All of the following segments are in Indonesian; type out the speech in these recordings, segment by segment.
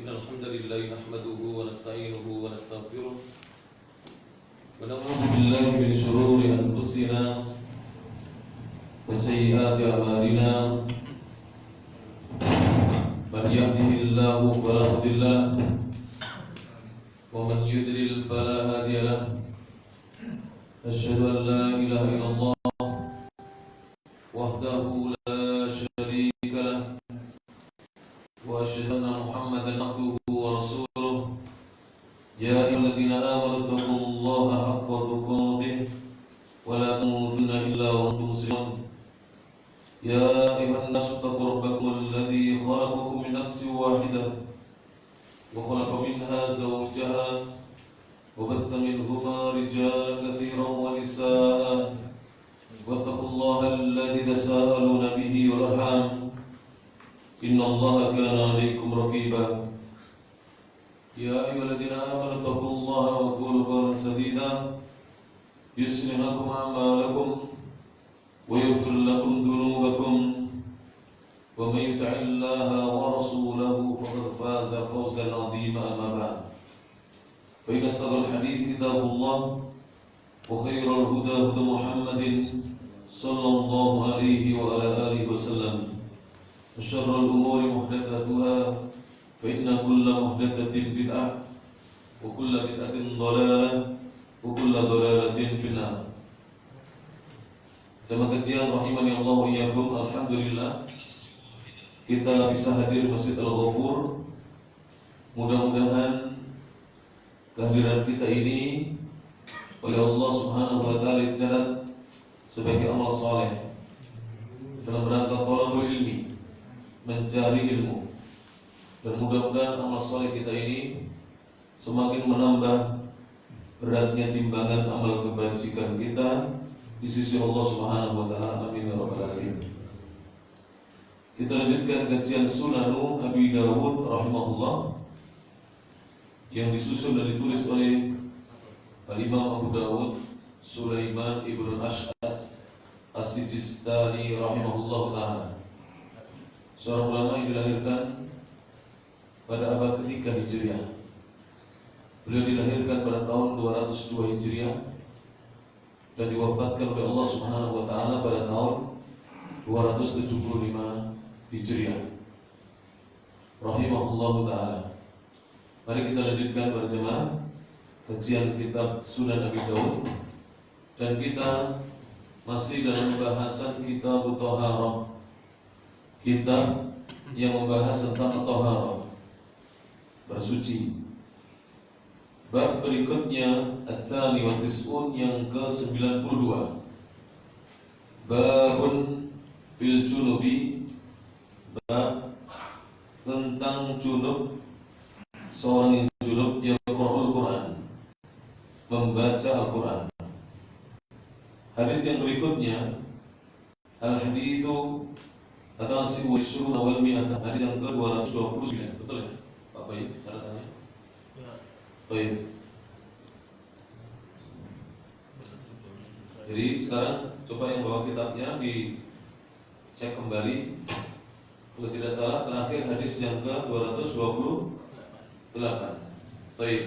إن الحمد لله نحمده ونستعينه ونستغفره ونعوذ بالله من شرور أنفسنا وسيئات أعمالنا من يهده الله فلا مضل له ومن يضلل فلا هادي له أشهد أن لا إله إلا الله وحده لا شريك له وأشهد أن محمدا عبده ورسوله يا أيها الذين آمنوا اتقوا الله حق تقاته ولا تموتن إلا وأنتم مسلمون يا أيها الناس اتقوا ربكم الذي خلقكم من نفس واحدة وخلق منها زوجها وبث منهما رجالا كثيرا ونساء واتقوا الله الذي تساءلون به والأرحام إن الله كان عليكم رقيبا يا أيها الذين آمنوا اتقوا الله وقولوا قولا سديدا يصلح لكم أعمالكم ويغفر لكم ذنوبكم ومن يطع الله ورسوله فقد فاز فوزا عظيما أما بعد فإن أصدق الحديث كتاب الله وخير الهدى هدى محمد صلى الله عليه وعلى آله وسلم وشر الأمور محدثاتها فإن كل محدثة بدعة وكل بدعة ضلالة وكل ضلالة في النار. Jamaah kajian rahimani Allah wa iyyakum, alhamdulillah kita bisa hadir Masjid Al-Ghafur. Mudah-mudahan kehadiran kita ini oleh Allah Subhanahu wa taala dicatat sebagai amal saleh dalam rangka thalabul ilmi, mencari ilmu. Dan mudah-mudahan amal saleh kita ini semakin menambah beratnya timbangan amal kebajikan kita di sisi Allah Subhanahu wa taala. Amin ya rabbal alamin. Kita lanjutkan kajian Sunanu Abi Dawud rahimahullah yang disusun dan ditulis oleh Al-Imam Abu Dawud Sulaiman Ibn Ash'ath As-Sijistani rahimahullah ta'ala, seorang ulama yang dilahirkan pada abad ketiga Hijriah. Beliau dilahirkan pada tahun 202 Hijriah dan diwafatkan oleh Allah Subhanahu wa taala pada tahun 275 Hijriah. Rahimahullah taala. Mari kita lanjutkan berjamaah kajian kitab Sunan Abi Dawud, dan kita masih dalam pembahasan kitab Thaharah, kitab yang membahas tentang Thaharah, bersuci. Bab berikutnya Ats-Tsani wa Tis'un, yang ke-92. Babun fil junubi, bab tentang junub, seorang yang junub yang Qur'anul Quran, membaca Al-Quran. Hadis yang berikutnya Al-Hadithu At-Tasi wa Ishruna wal Mi'ata, hadis yang ke-229. Betul ya Pak Bayi? Ada tanya? Ya. Baik. Jadi sekarang coba yang bawa kitabnya dicek kembali. Kalau tidak salah terakhir hadis yang ke-228. Baik.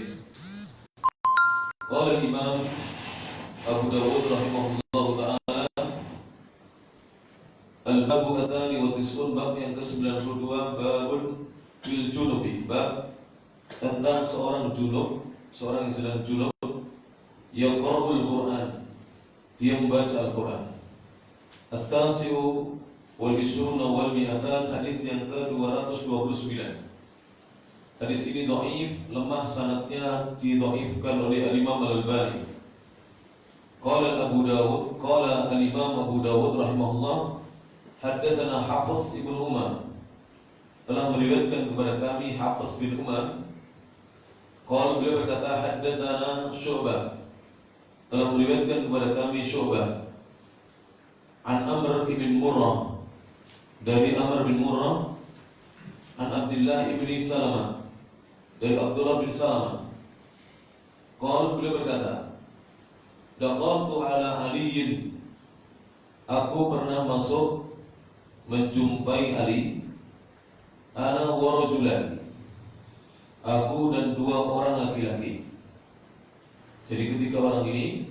Qala Imam Abu Dawud rahimahullahu ta'ala, Al-Babu Ats-Tsani wa Tis'un, bab yang ke-92, babun fil junubi, bab tentang seorang junub, seorang yang sedang junub, yaqra'ul Quran, dia membaca Al-Quran. At-Tasi'u wal Ishruna wal Mi'atan, hadis yang ke-229. Hadis ini dhaif, lemah sanadnya, didhaifkan oleh Al-Imam Al-Albani. Qala Abu Dawud, qala Al-Imam Abu Dawud rahimahullah, haddatsana Hafiz ibn Umar, telah meriwayatkan kepada kami Hafiz bin Umar. Qala, beliau berkata, haddatsana Syu'bah, telah meriwayatkan kepada kami Syu'bah, an Amr ibn Murrah, dari Amr bin Murrah, an Abdullah ibn Salamah, dari Abdullah bin Salamah. Qala, beliau berkata, dakhaltu ala Aliyin, aku pernah masuk menjumpai Ali, ana wa rajulan, aku dan dua orang laki-laki. Jadi ketika orang ini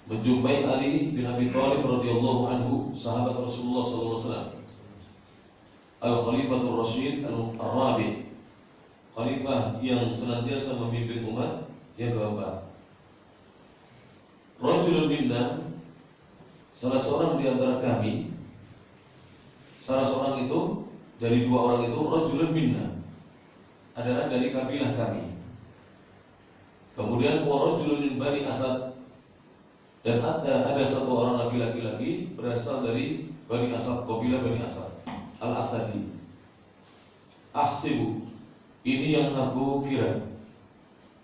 menjumpai Ali bin Abi Thalib radhiyallahu anhu, sahabat Rasulullah sallallahu alaihi wasallam, Al-Khalifatul Rasyid Al-Rabi', khalifah yang senantiasa memimpin umat yang keempat. Rajulun minna, salah seorang di antara kami, salah seorang itu dari dua orang itu, rajulun minna, adalah dari kabilah kami. Kemudian wa rajulun min Bani Asad, dan ada satu orang laki-laki lagi berasal dari Bani Asad, kabilah Bani Asad, Al-Asadi. Ahsibu, ini yang aku kira.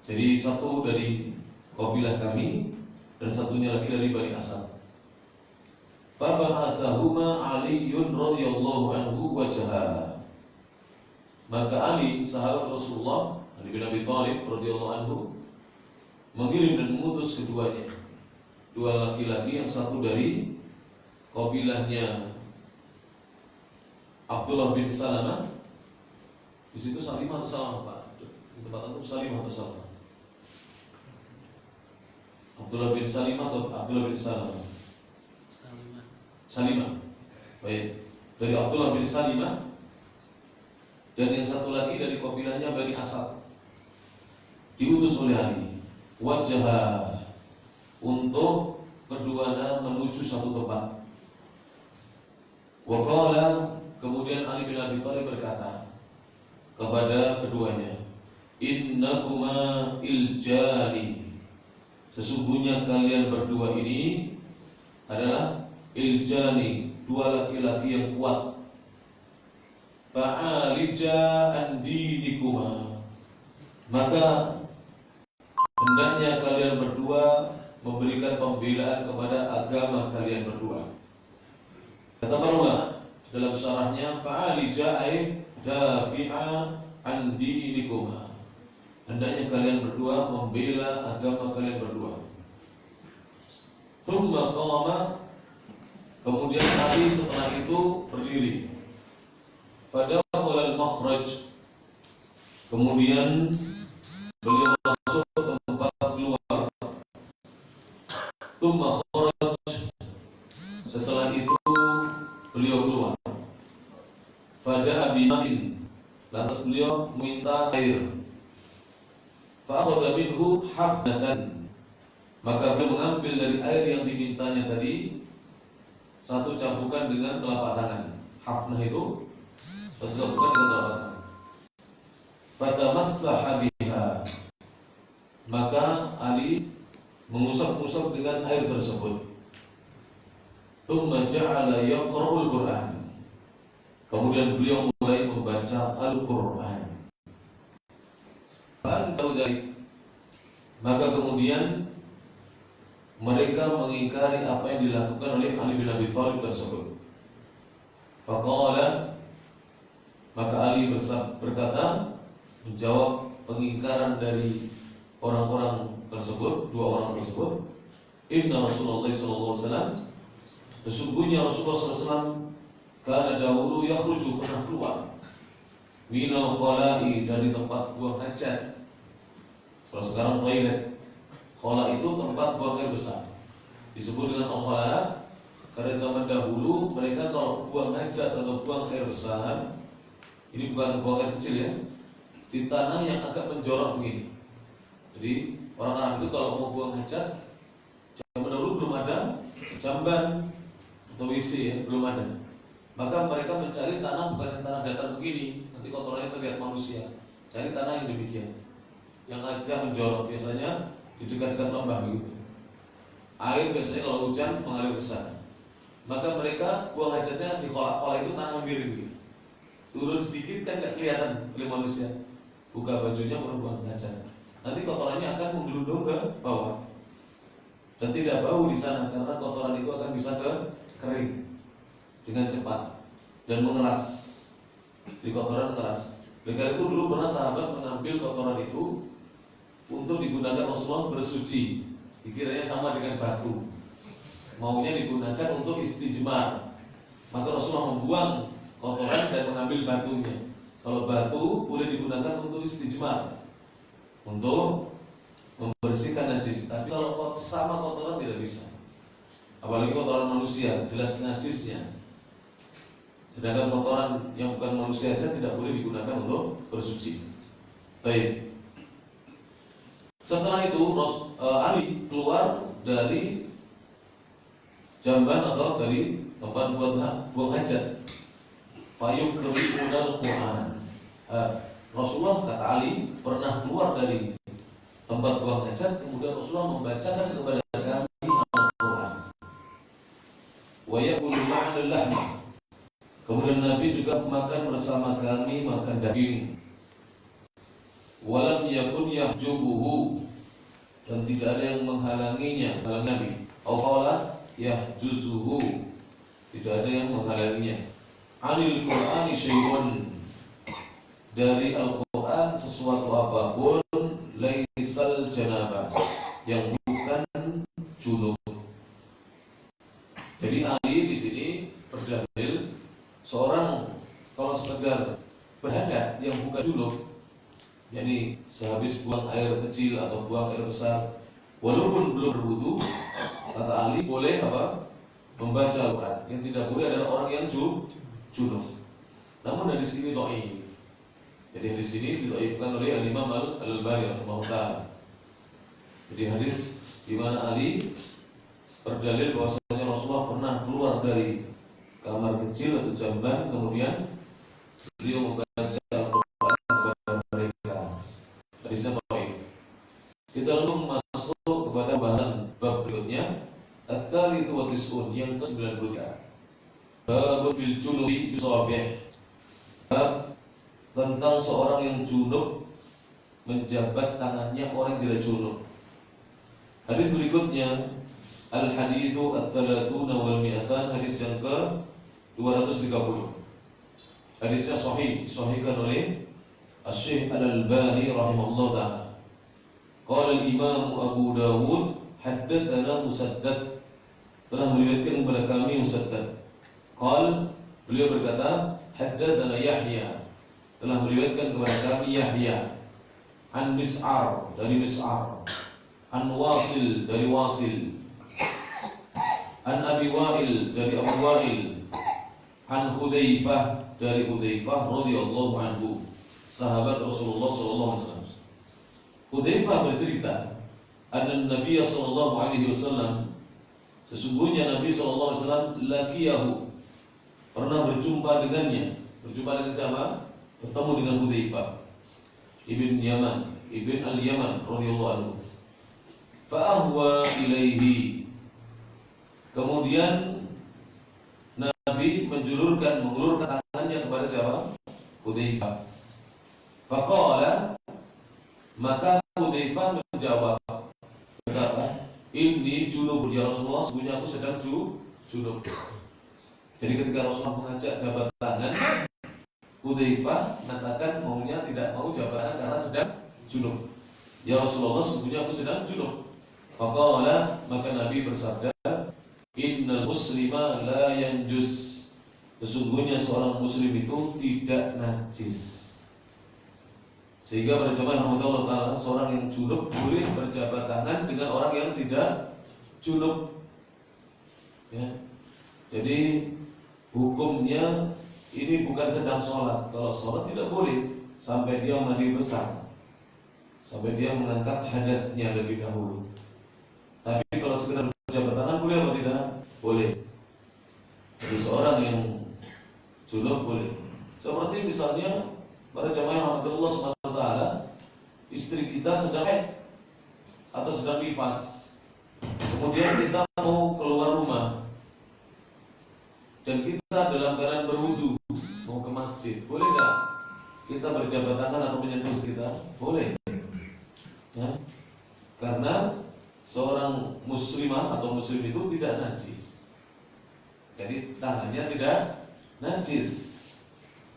Jadi satu dari kabilah kami dan satunya lagi dari Bani Asad. Faba'athahuma Aliyun radhiyallahu anhu wajha. Maka Ali, sahabat Rasulullah, Ali bin Abi Thalib radhiyallahu anhu, mengirim dan mengutus keduanya, dua laki-laki, yang satu dari kabilahnya Abdullah bin Salamah. Di situ Salimah atau Salamah, Pak? Di tempat itu Salimah atau Salamah? Abdullah bin Salimah atau Abdullah bin Salamah? Salimah. Salimah. Baik. Dari Abdullah bin Salimah, dan yang satu lagi dari kabilahnya Bani Asad, diutus oleh Ali wajah untuk berduana menuju satu tempat. Waqala, kemudian Ali bin Abi Thalib berkata kepada keduanya, innakuma iljani, sesungguhnya kalian berdua ini adalah iljani, dua laki-laki yang kuat. Fa'alija an dinikuma, maka hendaknya kalian berdua memberikan pembelaan kepada agama kalian berdua. Kata para ulama dalam syarahnya, fa'alija ay dafi'a an dinikuma, hendaknya kalian berdua membela agama kalian berdua. Thumma qama, kemudian Ali setelah itu berdiri. Fadakhala al-makhraj, kemudian beliau masuk ke tempat keluar. Thumma kharaj, setelah itu beliau keluar. Fada'a bima'in, lantas beliau meminta air. Fa'akhadha minhu hafnatan, maka beliau mengambil dari air yang dimintanya tadi satu cambukan dengan telapak tangan. Hafnah itu satu cambukan dengan telapak tangan. Fatamassaha biha, maka Ali mengusap-usap dengan air tersebut. Tsumma ja'ala yaqra'ul Qur'an, kemudian beliau mulai membaca Al-Qur'an. Maka kemudian mereka mengingkari apa yang dilakukan oleh Ali bin Abi Thalib tersebut. Faqala, maka Ali berkata, menjawab pengingkaran dari orang-orang tersebut, dua orang tersebut, inna Rasulullah sallallahu alaihi wasallam, sesungguhnya Rasulullah sallallahu alaihi wasallam kana dahulu yakhruju, pernah keluar, minal khala'i, dari tempat buang hajat. Kalau sekarang toilet, khala itu tempat buang air besar, disebut dengan al-khala karena zaman dahulu mereka kalau buang hajat atau buang air besar, ini bukan buang air kecil ya, di tanah yang agak menjorok begini. Jadi orang Arab itu kalau mau buang hajat, zaman dahulu belum ada jamban atau WC ya, belum ada. Maka mereka mencari tanah bukan tanah datar begini, nanti kotorannya terlihat manusia. Cari tanah yang demikian, yang agak menjorok, biasanya di dekat-dekat lembah gitu. Air biasanya kalau hujan mengalir besar. Maka mereka buang hajatnya di khala itu tanah miring gitu. Turun sedikit kan nggak kelihatan oleh manusia. Buka bajunya buang hajat. Nanti kotorannya akan menggelundung ke bawah dan tidak bau di sana karena kotoran itu akan bisa kering dengan cepat dan mengeras. Di kotoran keras. Oleh itu dulu pernah sahabat mengambil kotoran itu untuk digunakan Rasulullah bersuci. Dikiranya sama dengan batu, maunya digunakan untuk istijmar. Maka Rasulullah membuang kotoran dan mengambil batunya. Kalau batu boleh digunakan untuk istijmar, untuk membersihkan najis. Tapi kalau sama kotoran tidak bisa. Apalagi kotoran manusia, jelas najisnya. Sedangkan kotoran yang bukan manusia saja tidak boleh digunakan untuk bersuci. Baik. Setelah itu Ali keluar dari jamban atau dari tempat buang hajat. Fayuk kebi'unal Quran. Rasulullah, kata Ali, pernah keluar dari tempat buang hajat, kemudian Rasulullah membacakan kepada kami Al-Quran. Wa yaqulu ma'al lahmi. Kemudian Nabi juga makan bersama kami, makan daging. Walam yakun yahjubuhu, dan tidak ada yang menghalanginya, halang Nabi. Qala yahjuzuhu, tidak ada yang menghalanginya. Anil Qur'ani syai'un, dari Al-Quran sesuatu apapun, laisal janabah, yang bukan junub. Jadi Ali di sini berdalil seorang kalau sekedar berhadas yang bukan junub, yakni sehabis buang air kecil atau buang air besar, walaupun belum berwudu, kata Ali boleh apa? Membaca Al-Quran. Yang tidak boleh adalah orang yang junub. Namun dari sini dhaif. Jadi di sini didhaifkan oleh Imam Al-Albani rahimahullah. Jadi hadis di mana Ali berdalil bahwasanya Rasulullah pernah keluar dari kamar kecil atau jamban, kemudian beliau membaca Al-Quran kepada mereka. Hadisnya dhaif. Kita langsung masuk kepada bahasan bab berikutnya, Ats-Tsalits wa Tis'un, yang ke-93. Bab fil junubi yusafih. Bab tentang seorang yang junub menjabat tangannya orang yang tidak junub. Hadis berikutnya, Al-Haditsu Ats-Tsalatsuna wal Mi'atan, hadis yang ke-230. Hadisnya sahih, disahihkan oleh Asy-Syaikh Al-Albani rahimahullah ta'ala. Qala al-Imam Abu Dawud haddatsana Musaddad, telah meriwayatkan kepada kami Musaddad. Qal, beliau berkata, haddatsana Yahya, telah meriwayatkan kepada kami Yahya. An Mis'ar, dari Mis'ar. An Wasil, dari Wasil. An Abi Wa'il, dari Abu Wa'il. An Hudzaifah, dari Hudzaifah radhiyallahu anhu, sahabat Rasulullah sallallahu alaihi wasallam. Hudzaifah bercerita, anna Nabi sallallahu alaihi wasallam, sesungguhnya Nabi sallallahu alaihi wasallam laqiyahu, pernah berjumpa dengannya. Berjumpa dengan siapa? Bertemu dengan Hudzaifah ibn al-Yaman radhiyallahu anhu. Fa'ahwa ilaihi, kemudian Nabi mengulurkan tangannya kepada siapa? Hudzaifah. Faqala, maka Hudzaifah menjawab, berkata, ini junub ya Rasulullah, sesungguhnya aku sedang junub. Jadi ketika Rasulullah mengajak jabat tangan, Hudzaifah mengatakan maunya tidak mau jabat tangan karena sedang junub. Ya Rasulullah, sesungguhnya aku sedang junub. Faqala, maka Nabi bersabda, innal muslima la yanjus, sesungguhnya seorang muslim itu tidak najis. Sehingga pada jamaah Allah Ta'ala, seorang yang junub boleh berjabat tangan dengan orang yang tidak junub, ya. Jadi hukumnya ini bukan sedang sholat. Kalau sholat tidak boleh sampai dia mandi besar, sampai dia mengangkat hadatsnya lebih dahulu. Tapi kalau sekedar berjabat tangan boleh atau tidak? Boleh. Jadi seorang yang junub boleh. Seperti misalnya para jamaah Allah Subhanahu wa taala, istri kita sedang haid atau sedang nifas, kemudian kita mau keluar rumah dan kita dalam keadaan berwudu mau ke masjid, boleh enggak kita berjabat tangan atau menyentuh kita? Boleh, ya? Karena seorang muslimah atau muslim itu tidak najis. Jadi tangannya tidak najis,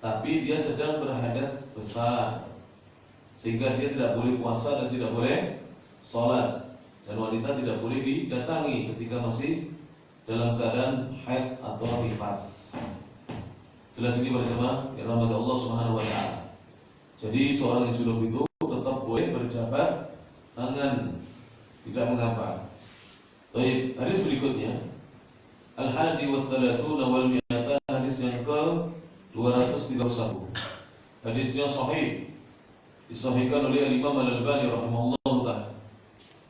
tapi dia sedang berhadas besar, sehingga dia tidak boleh puasa dan tidak boleh sholat. Dan wanita tidak boleh didatangi ketika masih dalam keadaan haid atau nifas. Jelas ini para jemaah yang rahmati Allah Subhanahu wa taala. Jadi seorang yang junub itu tetap boleh berjabat tangan, tidak mengapa. Baik, hadis berikutnya Al-Hadi wa Thalathuna wal Mi'atan, hadis yang ke 231. Hadisnya sahih, disahihkan oleh Imam Al-Albani rahimahullah ta'ala.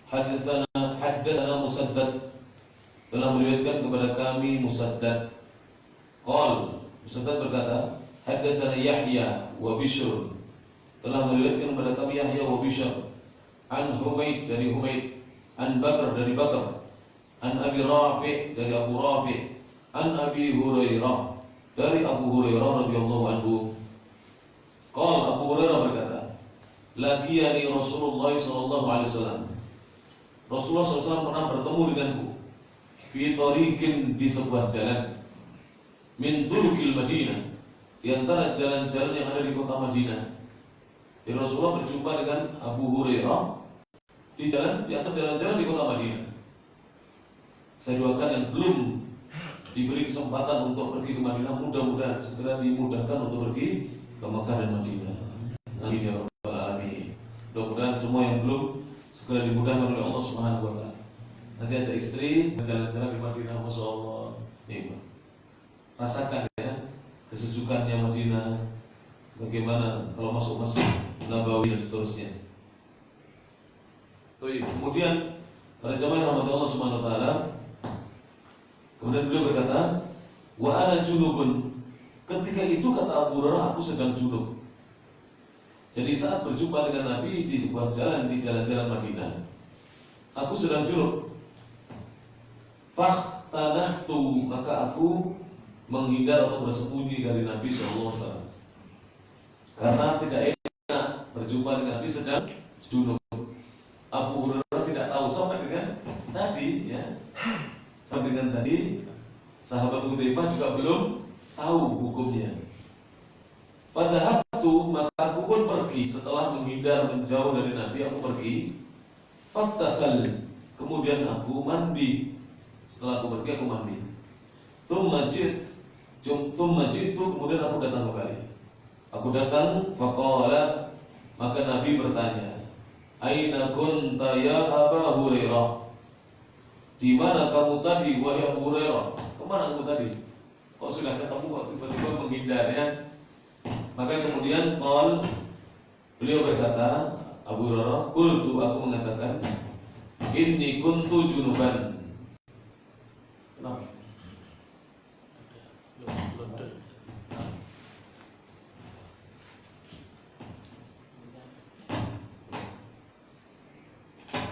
Haddatsana Musaddad, telah meriwayatkan kepada kami Musaddad. Musaddad berkata, haddatsana Yahya wa Bishr, telah meriwayatkan kepada kami Yahya wa Bishr. An Humaid, dari Humaid. An Bakar, dari Bakar. An Abi Rafi', dari Abu Rafi'. An Abi Hurairah, dari Abu Hurairah radhiyallahu anhu. Abu Hurairah berkata, laqiyani Rasulullah sallallahu alaihi wasallam. Rasulullah SAW pernah bertemu denganku fi tariqin, di sebuah jalan, min turuqil Madinah, di antara jalan-jalan yang ada di kota Madinah. Jadi Rasulullah berjumpa dengan Abu Hurairah di antara jalan-jalan di kota Madinah. Saya doakan yang belum diberi kesempatan untuk pergi ke Madinah, mudah-mudahan segera dimudahkan untuk pergi ke Mekah dan Madinah. Amin ya rabbal alamin. Mudah-mudahan semua yang belum segera dimudahkan oleh Allah Subhanahu wa taala. Nanti ajak istri berjalan-jalan di Madinah, Masya Allah. Nikmat. Rasakan ya kesejukannya Madinah. Bagaimana kalau masuk masjid Nabawi dan seterusnya. Kemudian para jamaah yang rahmati Allah Subhanahu wa taala, kemudian beliau berkata, wa ana junubun. Ketika itu kata Abu Hurairah, aku sedang junub. Jadi saat berjumpa dengan Nabi di sebuah jalan, di jalan-jalan Madinah, aku sedang junub. Fahtanastu, maka aku menghindar atau bersembunyi dari Nabi SAW, karena tidak enak berjumpa dengan Nabi sedang junub. Abu Hurairah tidak tahu sampai dengan tadi, ya, sampai dengan tadi sahabat Hudzaifah juga belum tahu hukumnya. Pada waktu maka aku pun pergi, setelah menghindar menjauh dari Nabi, aku pergi. Faktasal, kemudian aku mandi. Setelah aku pergi aku mandi. Tsumma jitu, kemudian aku datang kembali. Aku datang, faqala, maka Nabi bertanya, aina kunta ya Aba Hurairah? Di mana kamu tadi wahai Abu Hurairah? Kemana kamu tadi? Kok sudah ketemu kok tiba-tiba menghindar ya? Maka kemudian beliau berkata, Abu Hurairah, qultu, aku mengatakan, inni kuntu junuban. Kenapa?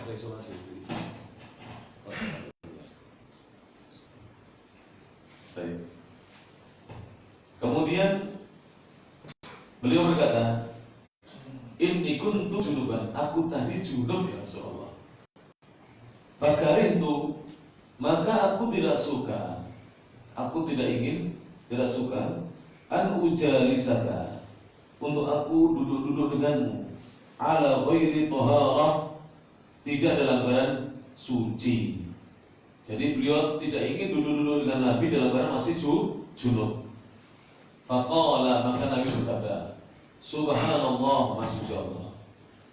Resonansi. Kemudian beliau berkata, inni kuntu junuban, aku tadi junub ya Rasulullah. Fakarihtu, maka aku tidak suka, aku tidak suka an ujalisaka, untuk aku duduk-duduk denganmu, ala ghairi taharah, tidak dalam keadaan suci. Jadi beliau tidak ingin duduk-duduk dengan Nabi dalam keadaan masih junub. Faqala, maka Nabi bersabda, subhanallah, maksudnya Allah,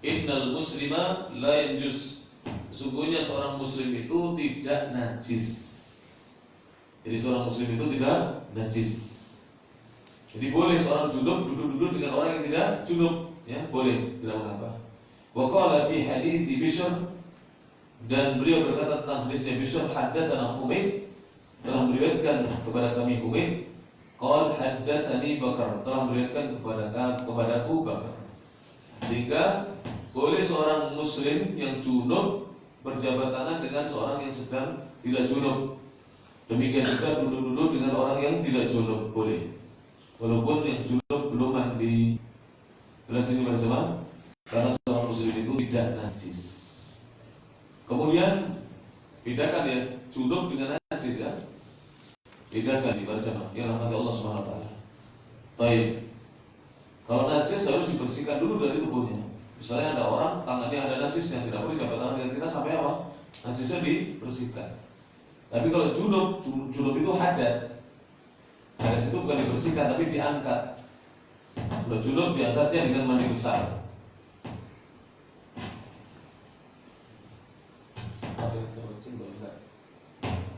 innal muslima la yanjus, sesungguhnya seorang muslim itu tidak najis. Jadi seorang muslim itu tidak najis. Jadi boleh seorang junub duduk-duduk dengan orang yang tidak junub, ya boleh, tidak mengapa. Wa qala fi hadithi Bishr, dan beliau berkata tentang hadisnya Bishr, haddatsana Humaid, telah meriwayatkan kepada kami Humaid. Qal haddatsani Bakar, telah meriwayatkan kepadaku Bakar. Sehingga boleh seorang muslim yang junub berjabat tangan dengan seorang yang sedang tidak junub. Demikian juga duduk-duduk dengan orang yang tidak junub, boleh, walaupun yang junub belum mandi. Jelas ini para jemaah, karena seorang muslim itu tidak najis. Kemudian bedakan ya junub dengan najis ya. Bedakan di para jemaah yang rahmati Allah Subhanahu wa taala. Baik. Kalau najis harus dibersihkan dulu dari tubuhnya. Misalnya ada orang tangannya ada najis yang tidak boleh jabat tangan dengan kita sampai apa? Najisnya dibersihkan. Tapi kalau junub itu hadat. Hadas itu bukan dibersihkan tapi diangkat. Kalau junub diangkatnya dengan mandi besar. Ada yang kebersih enggak?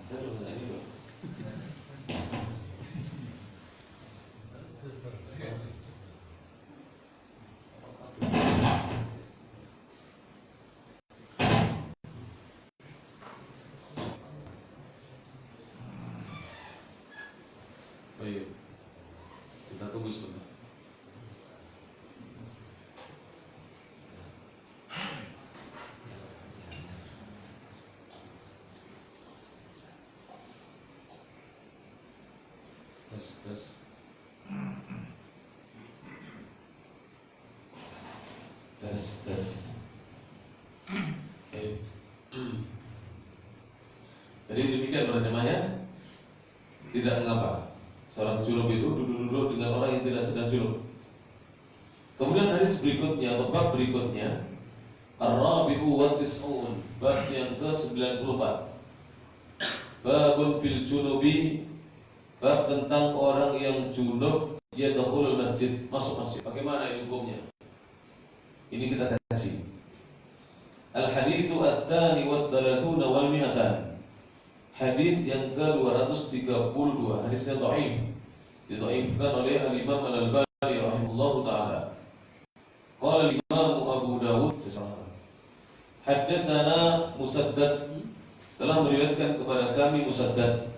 Saya udah nanya ini loh. Baik, kita tunggu sebentar. Tes. Baik. Jadi demikian para jemaah ya. Tidak mengapa seorang junub itu duduk-duduk dengan orang yang tidak sedang junub. Kemudian hadis berikutnya atau bab berikutnya Ar-Rabi'u wa Tis'un, bab yang ke-94. Babun fil junubi, bab tentang orang yang junub yadkhulul masjid, masuk masjid. Bagaimana ini hukumnya? Ini kita kaji. Al-haditsu ats-tsani wa ats-tsalatsuna wal mi'atan. Hadis yang ke-232, hadisnya dhaif. Didhaifkan oleh Al-Imam Al-Albani rahimahullahu taala. Qala Imam Abu Dawud haddatsana Musaddad, telah meriwayatkan kepada kami Musaddad.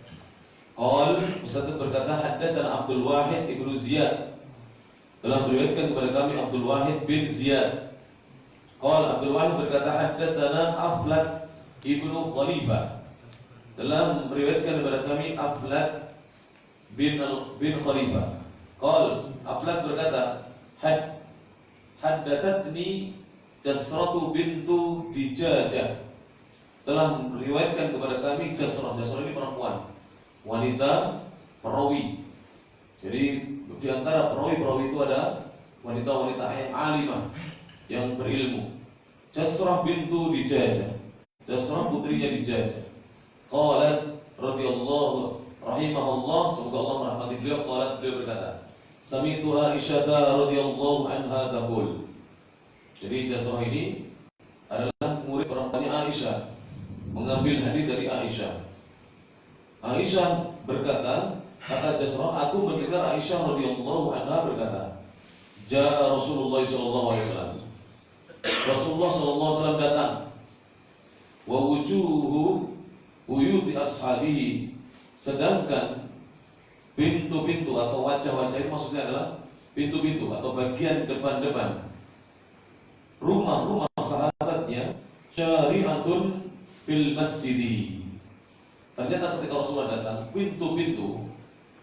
Musaddad berkata haddatsana Abdul Wahid ibnu Ziyad, telah meriwayatkan kepada kami Abdul Wahid bin Ziyad. Abdul Wahid berkata haddatsana Aflat ibnu Khalifah, telah meriwayatkan kepada kami Aflat bin Khalifah. Aflat berkata haddathatni Jasratu bintu Dijajah, telah meriwayatkan kepada kami Jasrah. Jasrah ini perempuan, wanita perawi. Jadi di antara perawi-perawi itu ada wanita-wanita yang alimah, yang berilmu. Jasrah bintu Dijajah, Jasrah putrinya Dijajah. Qalat radhiyallahu rahimahullah, semoga Allah merahmati beliau. Beliau berkata, sami'tu Aisyah radhiyallahu anha taqul. Jadi Jasrah ini adalah murid perempuannya Aisyah, mengambil hadis dari Aisyah. Aisyah berkata, kata Jasrah, aku mendengar Aisyah radhiyallahu anha berkata, Ja'a Rasulullah sallallahu alaihi wasallam. Rasulullah sallallahu alaihi wasallam datang. Wa wujuhu buyuti ashabihi, sedangkan pintu-pintu atau wajah-wajah itu maksudnya adalah pintu-pintu atau bagian depan-depan rumah-rumah sahabatnya syari'atun fil masjidi. Ternyata ketika Rasulullah datang, pintu-pintu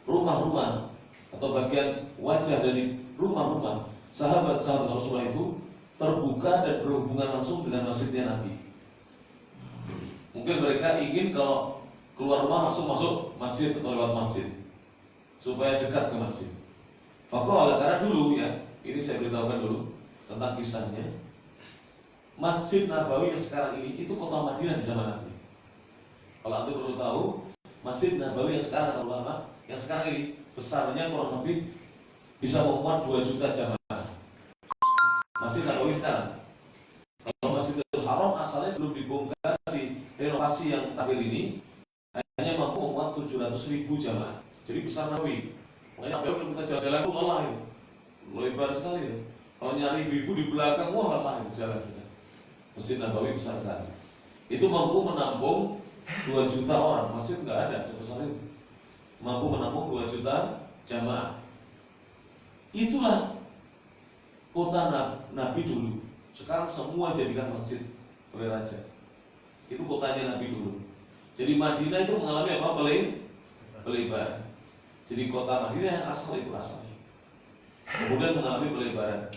rumah-rumah atau bagian wajah dari rumah-rumah sahabat-sahabat Rasulullah itu terbuka dan berhubungan langsung dengan masjidnya Nabi. Mungkin mereka ingin kalau keluar rumah langsung masuk masjid atau lewat masjid supaya dekat ke masjid. Faqala, karena dulu ya, ini saya beritahukan dulu tentang kisahnya. Masjid Nabawi yang sekarang ini itu kota Madinah di zaman Nabi. Kalau antum perlu tahu, Masjid Nabawi yang sekarang ulama yang sekarang ini besarnya kurang lebih bisa memuat 2 juta jamaah. Masjid Nabawi sekarang. Kalau Masjidil Haram asalnya sebelum dibongkar di renovasi yang terakhir ini hanya mampu memuat 700.000 jamaah. Jadi besar Nabawi. Makanya Nabawi kita jalan-jalan pun lelah itu, lebar sekali itu. Kalau nyari ibu-ibu di belakang, wah lelah itu jalan kita. Masjid Nabawi besar sekali. Itu mampu menampung 2 juta orang. Masjid nggak ada sebesar itu. Mampu menampung 2 juta jamaah. Itulah kota Nabi dulu. Sekarang semua jadikan masjid oleh raja. Itu kotanya Nabi dulu. Jadi Madinah itu mengalami apa? Pelebaran. Jadi kota Madinah yang asal itu asalnya, kemudian mengalami pelebaran.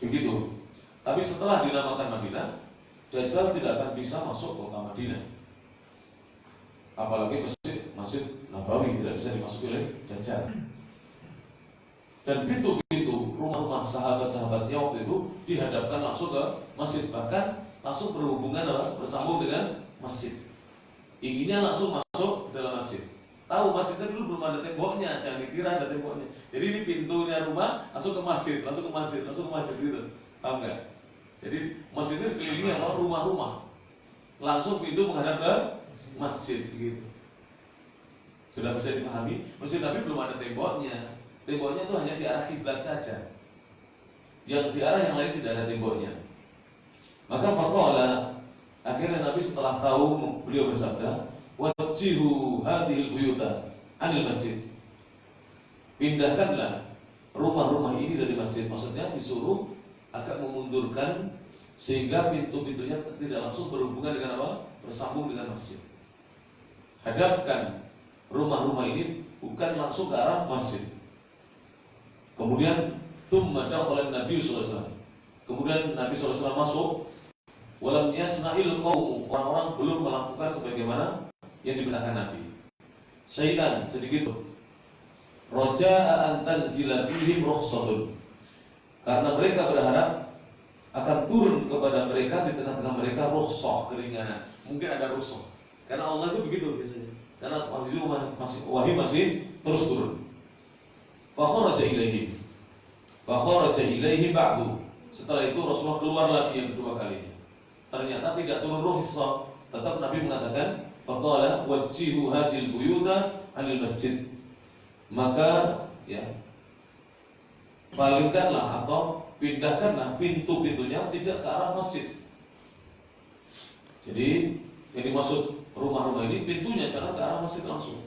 Begitu. Tapi setelah dinamakan Madinah, Dajjal tidak akan bisa masuk kota Madinah. Apalagi Masjid Nabawi tidak bisa dimasuki oleh Dajjal. Dan pintu-pintu rumah-rumah sahabat-sahabatnya waktu itu dihadapkan langsung ke masjid, bahkan langsung berhubungan bersambung dengan masjid. Inginnya langsung masuk ke dalam masjid. tahu masjidnya dulu belum ada temboknya, jangan dikira ada temboknya. Jadi ini pintunya rumah, langsung ke masjid gitu. Paham nggak? Jadi masjidnya dikelilingi sama rumah-rumah, langsung pintu menghadap ke masjid gitu. Sudah bisa dipahami? Masjid tapi belum ada temboknya. Temboknya itu hanya di arah kiblat saja. Yang di arah yang lain tidak ada temboknya. Maka faqala, akhirnya Nabi setelah tahu, beliau bersabda, wajjihu hadhil buyuta anil masjid. Pindahkanlah rumah-rumah ini dari masjid. Maksudnya disuruh agak memundurkan sehingga pintu-pintunya tidak langsung berhubungan dengan apa? Bersambung dengan masjid. Hadapkan rumah-rumah ini bukan langsung ke arah masjid. Kemudian thumma dakhala Nabi sallallahu alaihi wasallam. Kemudian Nabi sallallahu alaihi wasallam masuk. Walam yasna'il qaum, orang-orang belum melakukan sebagaimana yang dibenarkan Nabi. Syai'an, sedikit. Raja'a an tanzila fihim rukhsatun. Karena mereka berharap akan turun kepada mereka di tengah-tengah mereka rukhsah, keringanan. Mungkin ada rukhsah. Karena Allah itu begitu biasanya. Karena wahyu masih terus turun. Fa kharaja ilaihim ba'du. Setelah itu Rasulullah keluar lagi yang kedua kalinya. Ternyata tidak turun rukhsah, tetap Nabi mengatakan faqala wajjihu hadil buyuta anil masjid. Maka ya, palingkanlah atau pindahkanlah pintu-pintunya tidak ke arah masjid. Jadi yang dimaksud rumah-rumah ini pintunya jangan ke arah masjid langsung.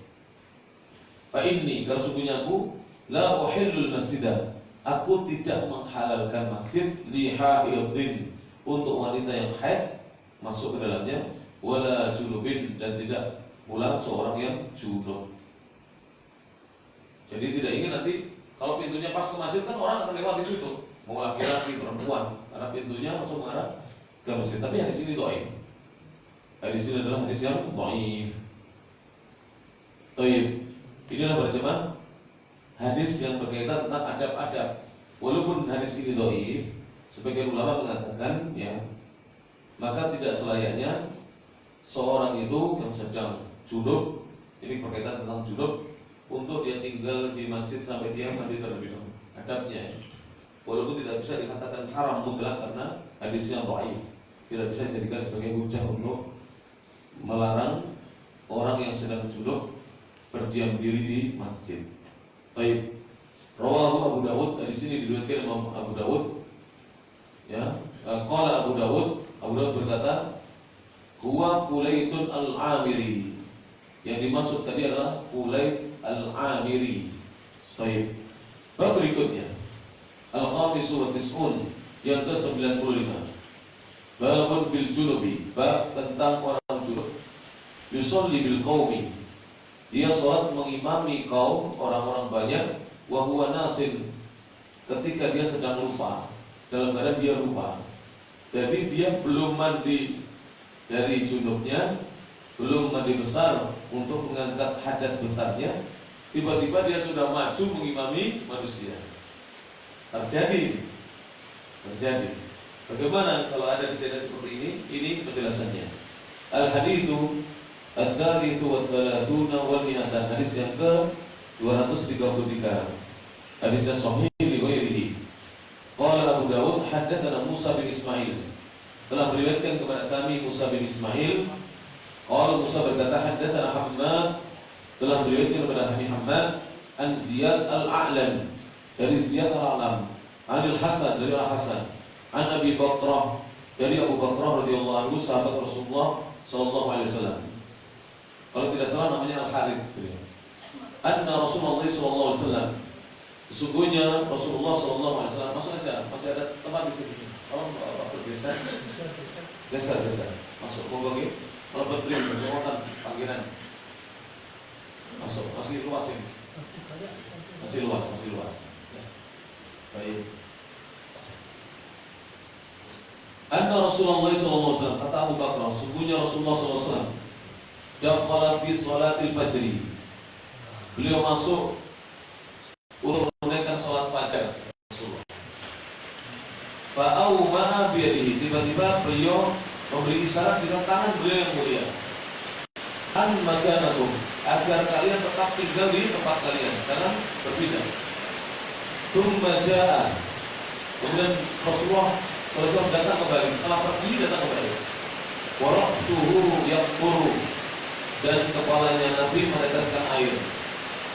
Fa inni, karena sesungguhnya aku la uhillul masjidah, aku tidak menghalalkan masjid li haidin, untuk wanita yang haid masuk ke dalamnya, wala junubin, dan tidak pula seorang yang junub. Jadi tidak ingin nanti kalau pintunya pas ke masjid kan orang akan lewat di situ, mau laki-laki perempuan, karena pintunya langsung mengarah ke masjid. Tapi yang di sini dhaif. Hadis ini adalah hadis yang dhaif. Dhaif. Inilah berjemaah hadis yang berkaitan tentang adab-adab. Walaupun hadis ini dhaif, sebagian ulama mengatakan ya, maka tidak selayaknya seorang itu yang sedang junub, ini berkaitan tentang junub, untuk dia tinggal di masjid sampai dia mandi terlebih dahulu. Adabnya, walaupun tidak bisa dikatakan haram mutlak karena hadisnya dhaif, tidak bisa dijadikan sebagai hujah untuk melarang orang yang sedang junub berdiam diri di masjid. Baik. Rawahu Abu Dawud, di sini diriwayatkan Imam Abu Dawud. Ya, qala Abu Dawud berkata, huwa Fulaitun al-Amiri. Yang dimaksud tadi adalah Fulait al-Amiri. Baik. Bab berikutnya, al-khamisu wa tis'un, yang ke-95. Babun fil junubi, bab tentang orang junub. Yusolli bil qaumi, dia sholat mengimami kaum orang-orang banyak. Wa huwa nasin, ketika dia sedang lupa, dalam keadaan dia lupa. Jadi dia belum mandi dari junubnya, belum mandi besar untuk mengangkat hadat besarnya, tiba-tiba dia sudah maju mengimami manusia. Terjadi. Bagaimana kalau ada kejadian seperti ini? Ini penjelasannya. Al-hadithu al-thalithu wal-thalathuna wal-mi'atan, hadis yang ke-233. Hadisnya sahih li ghairihi. Qala Abu Dawud haddatsana Musa bin Ismail, telah meriwayatkan kepada kami Musa bin Ismail. Qala Musa berkata haddatsana Hammad, telah meriwayatkan kepada kami Hammad an Ziyad al-A'lam, dari Ziyad al-A'lam, Anil Hasan, dari Al-Hasan, an Abi Bakrah, dari Abu Bakrah radhiyallahu anhu, sahabat Rasulullah sallallahu alaihi wasallam. Kalau tidak salah namanya Al-Harith. Anna Rasulullah sallallahu alaihi wasallam, sesungguhnya Rasulullah sallallahu alaihi wasallam, masuk aja, masih ada tempat di sini. Oh, bergeser. Geser. Masuk monggo nggih. Kalau berdiri semua kan panggilan. Masuk, masih luas ini. Masih luas. Ya. Baik. Anna Rasulullah sallallahu alaihi wasallam, kata Abu Bakar, sesungguhnya Rasulullah sallallahu alaihi wasallam dakhala fi salatil fajri, beliau masuk untuk menunaikan salat fajar Rasulullah. Fa'au ma'a biyadihi, tiba-tiba beliau memberi isyarat dengan tangan beliau yang mulia. an makanakum, agar kalian tetap tinggal di tempat kalian, jangan berpindah. Tsumma jaa, kemudian Rasulullah datang kembali, setelah pergi datang kembali. Wa ra'suhu yaqturu, dan kepalanya Nabi meneteskan air.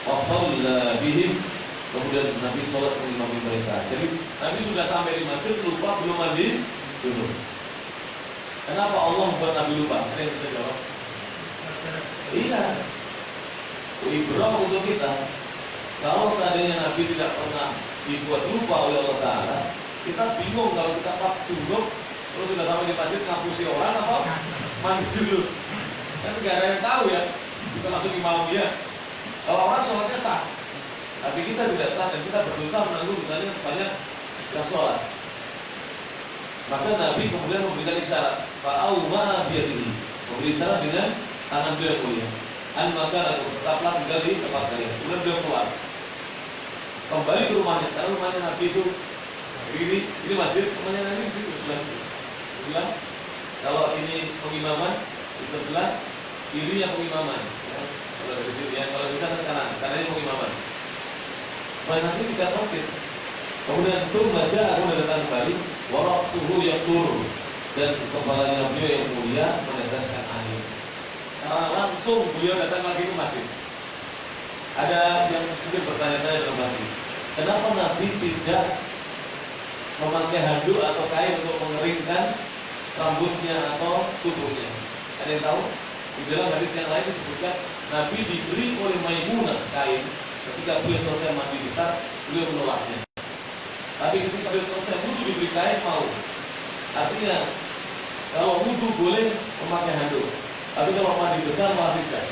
Wa shalla bihim, kemudian Nabi sholat mengimami mereka. Jadi Nabi sudah sampai di masjid, lupa belum mandi dulu. Kenapa Allah membuat Nabi lupa? Ada yang bisa jawab? Iya, ibrah untuk kita. Kalau seandainya Nabi tidak pernah dibuat lupa oleh Allah Ta'ala, kita bingung kalau kita pas junub terus sudah sampai di masjid ngapusi orang apa mandi dulu. Kan tidak ada yang tahu ya, kita masuk imam dia. Kalau orang sholatnya sah, tapi kita tidak sah dan kita berdosa menanggung dosanya sebanyak yang sholat. Maka Nabi kemudian memberikan isyarat, fa'auma biyadihi, memberi isyarat dengan tangan beliau mulia. An maka tetaplah tinggal di tempat kalian. Kemudian beliau keluar, kembali ke rumahnya. Karena rumahnya Nabi itu ini masjid, rumahnya Nabi di situ sebelah. Kalau ini pengimaman di sebelah kirinya pengimaman. Ya. Kalau dari sini ya, kalau kita ke kanan, kanannya pengimaman. Nanti tidak masjid. Kemudian itu baca aku datang kembali, warok suhu yang turun, dan kepalanya beliau yang mulia meneteskan air. Karena langsung beliau datang lagi ke masjid. Ada yang mungkin bertanya-tanya dalam hati, kenapa Nabi tidak memakai handuk atau kain untuk mengeringkan rambutnya atau tubuhnya? Ada yang tahu? Di dalam hadis yang lain disebutkan Nabi diberi oleh Maimunah kain. Ketika beliau selesai mandi besar, beliau menolaknya. Tapi ketika beliau selesai wudhu diberi kain mau. Artinya kalau wudhu boleh memakai handuk, tapi kalau mandi besar malah tidak.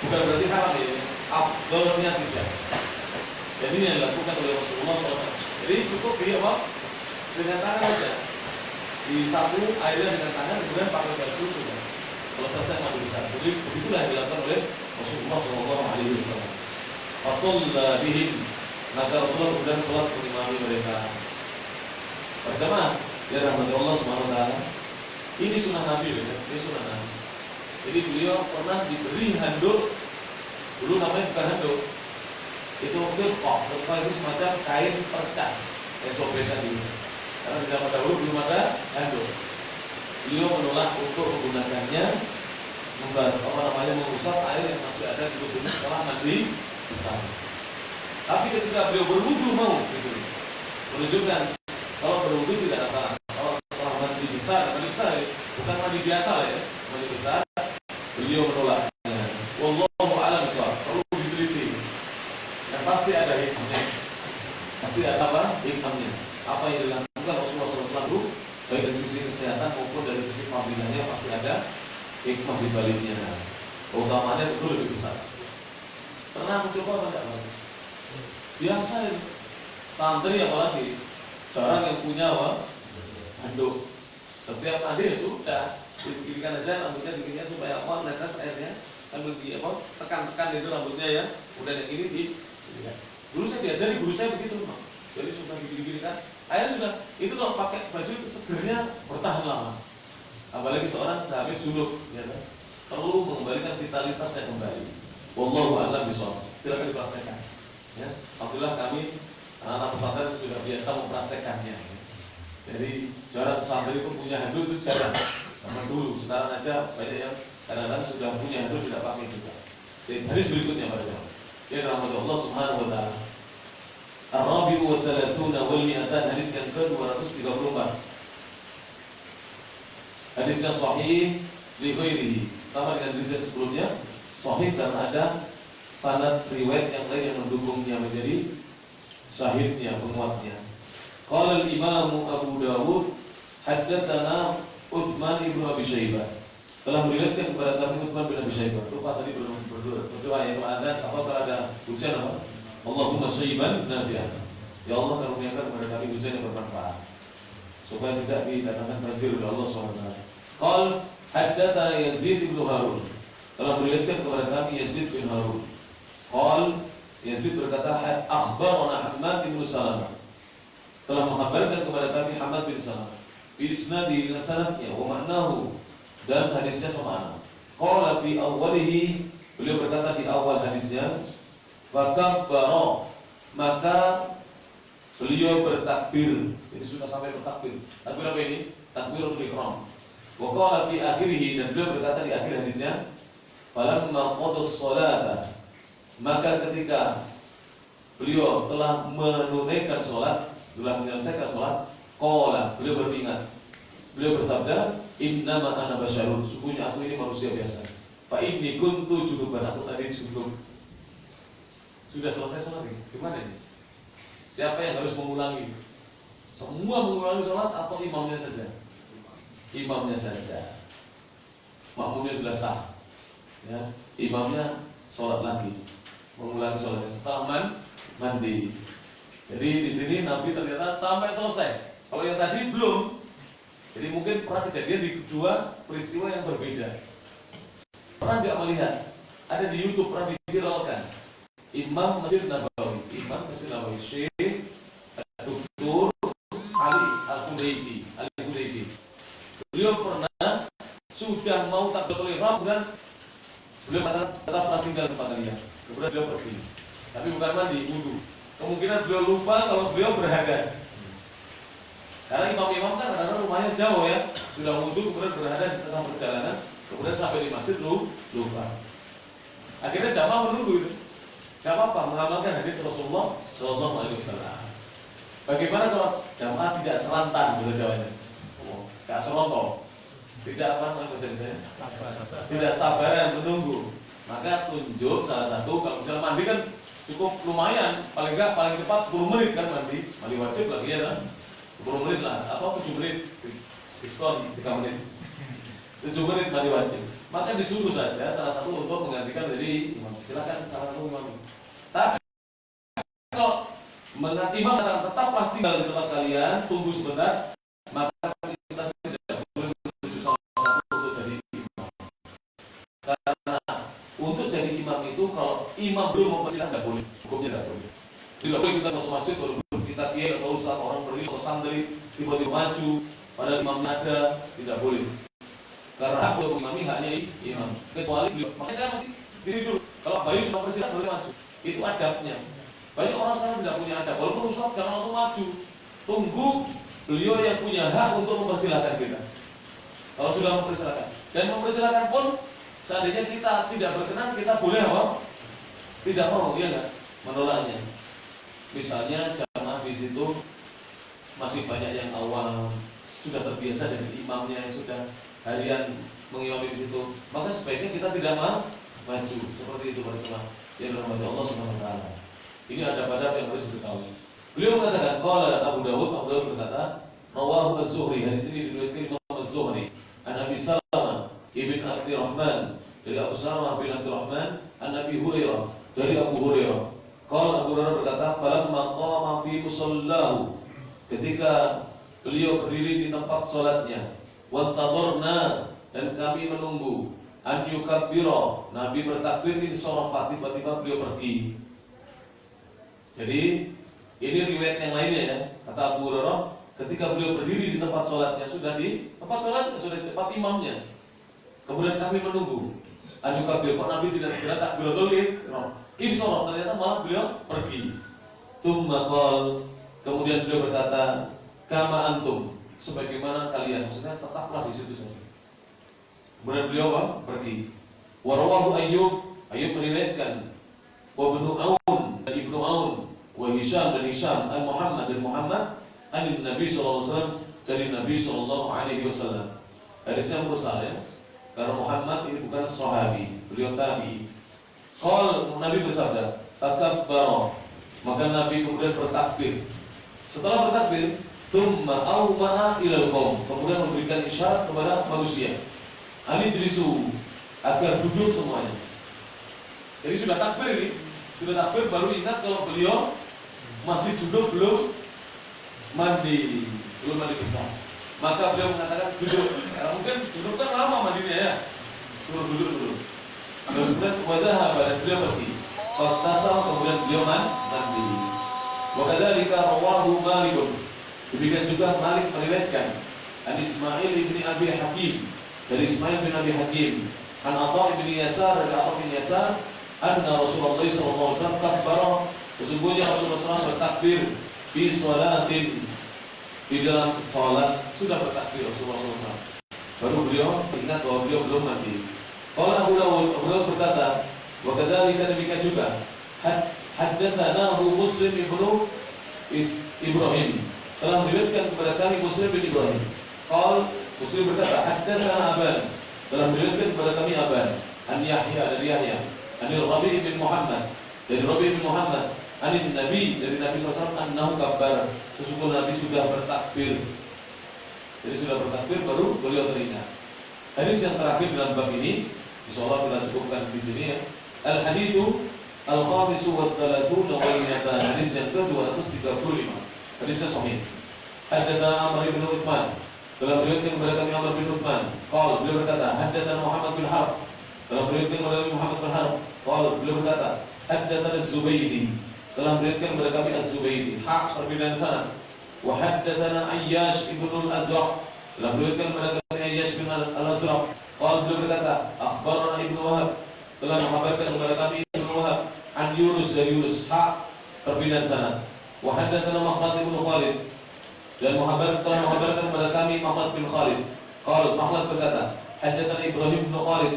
Bukan berarti haram ya, afdolnya tidak. Jadi ini yang dilakukan oleh Rasulullah SAW. Jadi cukup dia apa? Dengan tangan saja, disapu airnya dengan tangan, kemudian pakai baju sudah. Kalau selesai mandi besar. Jadi begitulah yang dilakukan oleh Rasulullah SAW. Fasalla bihim, maka Rasulullah kemudian sholat mengimami mereka berjamaah. Ya rahmat Allah Subhanahu wa taala. Ini sunnah Nabi, ya. Ini sunnah Nabi. Jadi beliau pernah diberi handuk, dulu namanya bukan handuk, itu khilqah. Khilqah itu semacam kain percat yang sobekan dulu. Karena di zaman dahulu belum ada handuk. Beliau menolak untuk menggunakannya, mengusap air yang masih ada di tubuhnya setelah mandi besar. Tapi ketika beliau berwudu mau, gitu, menunjukkan kalau berwudu tidak ada salah. Kalau setelah mandi besar ya, bukan mandi biasa ya, mandi besar, beliau menolaknya. Wallahu a'lam bishawab. Perlu diteliti. Dan pasti ada hikmahnya. Pasti ada apa? Hikmahnya. Apa yang dilakukan Rasulullah SAW, baik dari sisi kesehatan maupun dari sisi fadilahnya, pasti ada hikmah di baliknya. Utamanya itu lebih besar. Pernah mencoba apa enggak? Biasa ya. Santri apalagi seorang yang punya apa? Handuk. Setiap mandi ya sudah, dipilihkan aja rambutnya dikitnya supaya apa? Menetes airnya. Sambil tekan-tekan itu rambutnya ya. Kemudian yang ini di. Dulu saya diajari guru saya begitu, Pak. Jadi sudah gini-gini kan. Akhirnya sudah itu kalau pakai baju itu segernya bertahan lama. Apalagi seorang sehabis junub, ya kan? Perlu mengembalikan vitalitasnya kembali. Wallahu a'lam bishawab. Silakan dipraktekkan. Ya, alhamdulillah kami anak-anak pesantren sudah biasa mempraktekannya. Jadi jarang pesantren itu punya handuk itu jarang. Zaman dulu, sekarang aja banyak yang kadang-kadang sudah punya handuk tidak pakai juga. Jadi hadis berikutnya pada jemaah. Ya rahmat Allah Subhanahu wa taala. Ar-Rabi'u wa thalathuna wal mi'atan, hadis yang ke-234. Hadisnya sahih li ghairihi, sama dengan hadis yang sebelumnya, sahih karena ada sanad riwayat yang lain yang mendukungnya menjadi syahidnya, penguatnya. Qala al-Imam Abu Dawud haddatsana Utsman ibnu Abi Syaibah, telah meriwayatkan kepada kami Utsman bin Abi Syaibah. Lupa tadi belum berdoa ya, ada apa ada hujan apa? Allahumma shayban nafi'an. Ya Allah karuniakan kepada kami hujan yang bermanfaat, supaya tidak didatangkan banjir oleh Allah SWT. Qal haddatsana Yazid bin Harun, telah meriwayatkan kepada kami Yazid bin Harun. Qal Yazid berkata, akhbarana Hammad bin Salamah, telah menghabarkan kepada kami Hammad bin Salamah. Bi isnadi dengan sanadnya wa ma'nahu, dan hadisnya sama. Qala fi awwalihi, beliau berkata di awal hadisnya, wa kabbara, maka beliau bertakbir. Ini sudah sampai bertakbir. Takbir apa ini? Takbirul ihram. Wa qala fi akhirih, dan beliau berkata di akhir hadisnya, falamma qadus sholata, maka ketika beliau telah menunaikan sholat, telah menyelesaikan sholat, qala, beliau beringat, beliau bersabda, innama ana basyarun, sungguhnya aku ini manusia biasa. Fa inni kuntu junuban, aku tadi junub. Sudah selesai sholat ini, gimana ini? Siapa yang harus mengulangi? Semua mengulangi sholat atau imamnya saja? Imamnya saja. Makmumnya sudah sah, ya. Imamnya sholat lagi, mengulangi sholatnya setelah mandi. Jadi di sini Nabi ternyata sampai selesai. Kalau yang tadi belum. Jadi mungkin pernah kejadian di dua peristiwa yang berbeda. Pernah nggak melihat? Ada di YouTube, pernah diviralkan. Imam Masjid Nabawi, Syekh Dr. Ali Al-Hudaybi. Beliau pernah sudah mau takbiratul ihram, kemudian beliau tetap pernah tinggal di tempat kalian. Kemudian beliau pergi, tapi bukan mandi, wudu. Kemungkinan beliau lupa kalau beliau berhadas. Karena imam-imam kan kadang-kadang rumahnya jauh ya, sudah wudu kemudian berhadas di tengah perjalanan, kemudian sampai di masjid lupa. Akhirnya jamaah menunggu itu. Gak apa-apa, mengamalkan hadis Rasulullah Sallallahu Alaihi Wasallam. Bagaimana kalau jamaah tidak serantan, bahasa Jawanya? Gak serontok, tidak apa bahasa saya? Tidak sabaran menunggu. Maka tunjuk salah satu, kalau misalnya mandi kan cukup lumayan, paling cepat 10 menit kan mandi wajib lagi ya kan? 10 menit lah, atau 7 menit, diskon 3 menit, 7 menit mandi wajib. Maka disuruh saja salah satu untuk menggantikan dari imam. Silakan salah satu imam. Tapi kalau imam tetaplah tinggal di tempat kalian, tunggu sebentar, maka kita tidak boleh menuju salah satu untuk jadi imam. Karena untuk jadi imam itu kalau imam belum mempersilahkan tidak boleh, hukumnya tidak boleh. Tidak boleh kita satu masjid kalau kita kiai atau ustaz, orang berdiri atau santri tiba-tiba maju padahal imamnya ada, tidak boleh. Karena aku imami haknya imam, kecuali beliau. Makanya saya masih di sini dulu. Kalau Bayu sudah persilakan boleh maju. Itu adabnya. Banyak orang sekarang tidak punya adab. Walaupun ustaz jangan langsung maju. Tunggu beliau yang punya hak untuk mempersilahkan kita. Kalau sudah mempersilahkan. Dan mempersilahkan pun seandainya kita tidak berkenan, kita boleh apa? Tidak mau, ya enggak? Menolaknya. Misalnya jamaah di situ masih banyak yang awam, sudah terbiasa dengan imamnya, sudah harian mengimami di situ, maka sebaiknya kita tidak maju seperti itu para jemaah yang dirahmati Allah Subhanahu wa taala. Ini adab-adab yang harus diketahui. Beliau mengatakan, qala Abu Dawud berkata, rawahu Az-Zuhri, hadis ini diriwayatkan Imam Az-Zuhri, an Abi Salamah ibn Abdurrahman, dari Abu Salamah bin Abdurrahman, an Abi Hurairah, dari Abu Hurairah. Qala Abu Hurairah berkata, falamma qama fi musallahu, ketika beliau berdiri di tempat salatnya, wattadharna, dan kami menunggu, an yukabbira, Nabi bertakbir, in sarafa, tiba-tiba beliau pergi. Jadi ini riwayat yang lainnya ya. Kata Abu Hurairah, ketika beliau berdiri di tempat sholatnya, sudah di tempat sholatnya, sudah di tempat imamnya, kemudian kami menunggu, an yukabbir, kok Nabi tidak segera takbiratul ihram, in sarafa, ternyata malah beliau pergi. Tsumma qala, kemudian beliau berkata, kama antum, sebagaimana kalian, maksudnya tetaplah di situ saja. Kemudian beliau pergi. Warawahu Ayyub meriwayatkan, wa Ibnu Aun, dan Ibnu Aun, wa Hisham, dan Hisham, an Muhammad, dan Muhammad, an Nabi sallallahu alaihi wasallam, dari Nabi sallallahu alaihi wasallam. Hadisnya mursal ya, karena Muhammad ini bukan sahabi, beliau tabi'i. Qala, Nabi bersabda, takabbara, maka Nabi kemudian bertakbir. Setelah bertakbir, tsumma awma'a ilal qaum, kemudian memberikan isyarat kepada manusia, ani jlisu, agar duduk semuanya. Jadi sudah takbir baru ingat kalau beliau masih duduk, belum mandi besar. Maka beliau mengatakan duduk. Karena mungkin duduk kan lama mandinya ya. Duduk. Kemudian wajah dan beliau pergi. Faktasal, kemudian beliau mandi. Wa kadzalika rawahu Malik. Demikian juga Malik meriwayatkan an Ismail bin Abi Hakim, dari Ismail bin Abi Hakim, An Atha bin Yasar dari Atha bin Yasar, anna Rasulullah sallallahu alaihi wasallam kabbara, sesungguhnya Rasulullah SAW bertakbir fi sholatin, di dalam sholat sudah bertakbir Rasulullah SAW. Baru beliau ingat bahwa beliau belum mati. Kalau Abu Dawud berkata, wa kadzalika demikian juga haddatsanahu Muslim ibnu Ibrahim, telah meriwayatkan kepada kami Muslim bin Ibrahim. Qal Muslim berkata, haddatsana Aban, telah meriwayatkan kepada kami Aban, an Yahya dari Yahya, an Rabi' bin Muhammad dari Rabi' bin Muhammad, an Nabi dari Nabi SAW, annahu kabbar, sesungguhnya Nabi sudah bertakbir. Jadi sudah bertakbir baru beliau teringat. Hadis yang terakhir dalam bab ini, insyaallah kita cukupkan di sini ya. Al-haditsu al-khamisu wa thalathuna wal mi'atan, hadis yang ke-235. Hadisnya sahih. Haddatsana Amr bin Utsman, telah meriwayatkan kepada kami Amr bin Utsman. Qala, beliau berkata, haddatsana Muhammad bin Harb, telah meriwayatkan kepada kami Muhammad bin Harb. Qala, beliau berkata, haddatsana Az-Zubaydi, telah meriwayatkan kepada kami Az-Zubaydi. Hak perbedaan sana. Wa haddatsana Ayyash ibn al-Azraq, telah meriwayatkan kepada kami Ayyash bin al-Azraq. Qala, beliau berkata, akhbarana Ibnu Wahab, telah menghabarkan kepada kami Ibnu Wahab an Yunus dari Yunus. Hak perbedaan sana. Wa haddatsana Makhlad bin Khalid, dan telah menghabarkan kepada kami Makhlad bin Khalid. Qala, Makhlad berkata, haddatsana Ibrahim bin Khalid,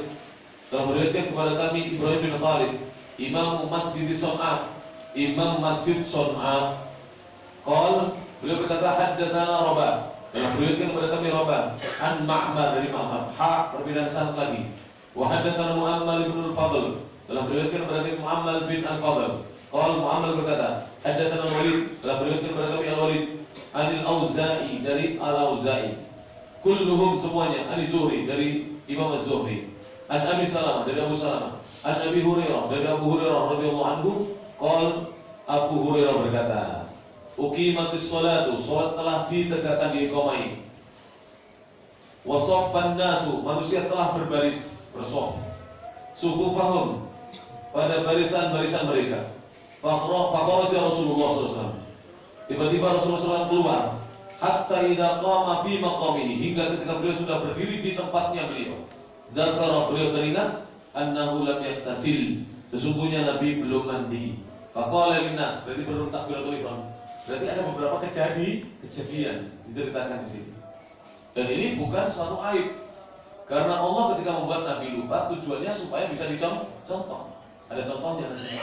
telah meriwayatkan kepada kami Ibrahim bin Khalid, Imam Masjid Son'a, Imam Masjid Son'a. Qala, beliau berkata, haddatsana Rabah, telah meriwayatkan kepada kami Rabah an Ma'mar dari Ma'mar. Hak perbedaan sanad lagi. Wa haddatsana Mu'ammal bin Al-Fadl, telah meriwayatkan kepada kami Mu'ammal bin Al-Fadl. Qala, Mu'ammal berkata, haddatsana Walid, telah meriwayatkan kepada kami Al-Walid anil Auza'i dari Al-Auza'i. Kulluhum semuanya an Zuhri dari Imam Az-Zuhri, an Abi Salamah dari Abu Salamah, an Abi Hurairah dari Abu Hurairah radhiyallahu anhu. Qala, Abu Hurairah berkata, uqimatis sholatu, salat telah ditegakkan, diiqamai. Wa shaffan nasu, manusia telah berbaris, bershaf. Sufufahum, pada barisan-barisan mereka. Fakharaja Rasulullah SAW, tiba-tiba Rasulullah SAW keluar. Hatta idza qama fi maqamihi, hingga ketika beliau sudah berdiri di tempatnya beliau. Dzakara, beliau teringat, annahu lam yaktasil, sesungguhnya Nabi belum mandi. Faqala linnas, berarti belum takbiratul ihram. Berarti ada beberapa kejadian diceritakan di sini. Dan ini bukan suatu aib, karena Allah ketika membuat Nabi lupa, tujuannya supaya bisa dicontoh. Ada contohnya nanti.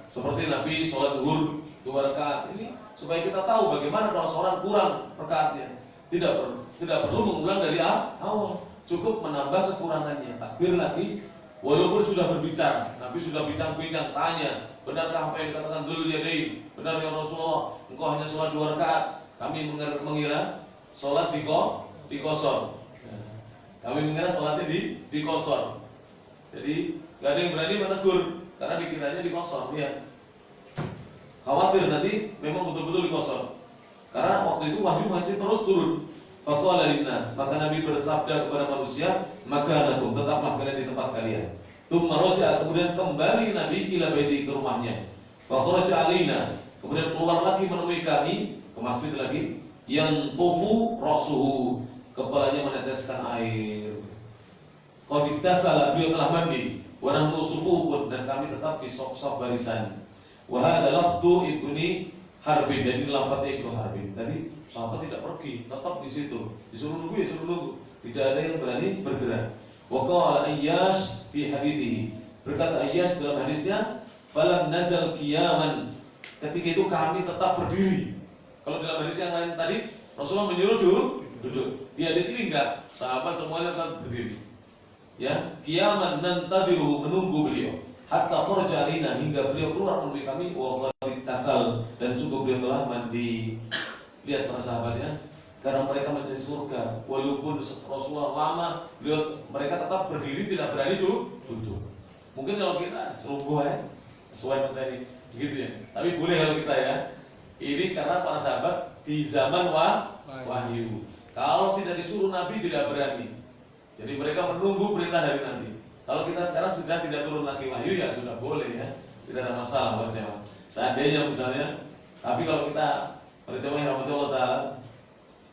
Seperti Nabi sholat zuhur 2 rakaat, ini supaya kita tahu bagaimana kalau seorang kurang rakaatnya. Tidak perlu mengulang dari awal, cukup menambah kekurangannya, takbir lagi. Walaupun sudah berbicara, Nabi sudah bincang-bincang, tanya, benarkah apa yang dikatakan Dzul Yadain? Benar ya Rasulullah, engkau hanya sholat 2 rakaat. Kami mengira sholat di kosor. Kami mengira sholatnya di kosor. Jadi gak ada yang berani menegur, karena dikiranya di kosor, ya. Khawatir nanti memang betul-betul di kosor, karena waktu itu wahyu masih terus turun. Faqala linnas, maka Nabi bersabda kepada manusia, makanakum, tetaplah kalian di tempat kalian. Tsumma raja'a, kemudian kembali Nabi ila baiti, ke rumahnya. Wa kharaja alaina, kemudian keluar lagi menemui kami ke masjid lagi. Yang tufu rasuhu, kepalanya meneteskan air. Qad iktasala, beliau telah mandi. Wa nahnu sufufun, dan kami tetap di saf-saf barisan. Wa hadza lafdhu Ibnu Harbin, dan ini lafadznya Ibnu Harbin. Tadi sahabat tidak pergi, tetap di situ. Disuruh nunggu, tidak ada yang berani bergerak. Wa qala Ayyash fi hadithihi, berkata Ayyash dalam hadisnya, falam nazal qiyaman, ketika itu kami tetap berdiri. Kalau dalam hadis yang lain tadi Rasulullah menyuruh duduk. Di hadis ini enggak, sahabat semuanya tetap berdiri. Ya, qiyaman nantadiru, menunggu beliau. Hatta kharaja alaina, hingga beliau keluar menemui kami. Wa qad tasal, dan sungguh beliau telah mandi. Lihat para sahabatnya, karena mereka mencari surga. Walaupun Rasulullah lama, mereka tetap berdiri, tidak berani duduk. Mungkin kalau kita serungguh ya, sesuai materi gitu ya. Tapi boleh kalau kita ya. Ini karena para sahabat di zaman wahyu. Kalau tidak disuruh Nabi tidak berani. Jadi mereka menunggu perintah dari Nabi. Kalau kita sekarang sudah tidak turun lagi wahyu, ya sudah boleh ya. Tidak ada masalah berjamaah. Seandainya misalnya, tapi kalau kita berjamaah yang rahmatullah ta'ala,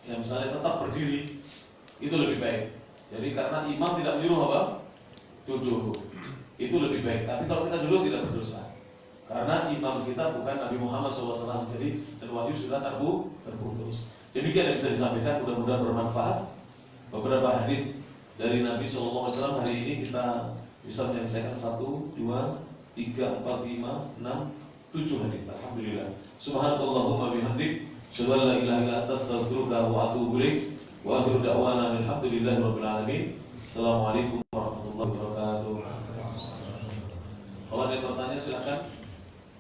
ya misalnya tetap berdiri, itu lebih baik. Jadi karena imam tidak menyuruh apa? duduk. Itu lebih baik. Tapi kalau kita duduk tidak berdosa. Karena imam kita bukan Nabi Muhammad SAW sendiri dan wahyu sudah terputus. Demikian yang bisa disampaikan, mudah-mudahan bermanfaat. Beberapa hadis dari Nabi SAW hari ini kita bisa menyelesaikan 1, 2, 3, 4, 5, 6, 7 hadis. Alhamdulillah. Subhanallahumma bihamdik, asyhadu an la ilaha illa anta, astaghfiruka wa atubu ilaik. Wa akhiru da'wana alhamdulillahi rabbil alamin. Assalamualaikum warahmatullahi wabarakatuh. Kalau ada pertanyaan silakan.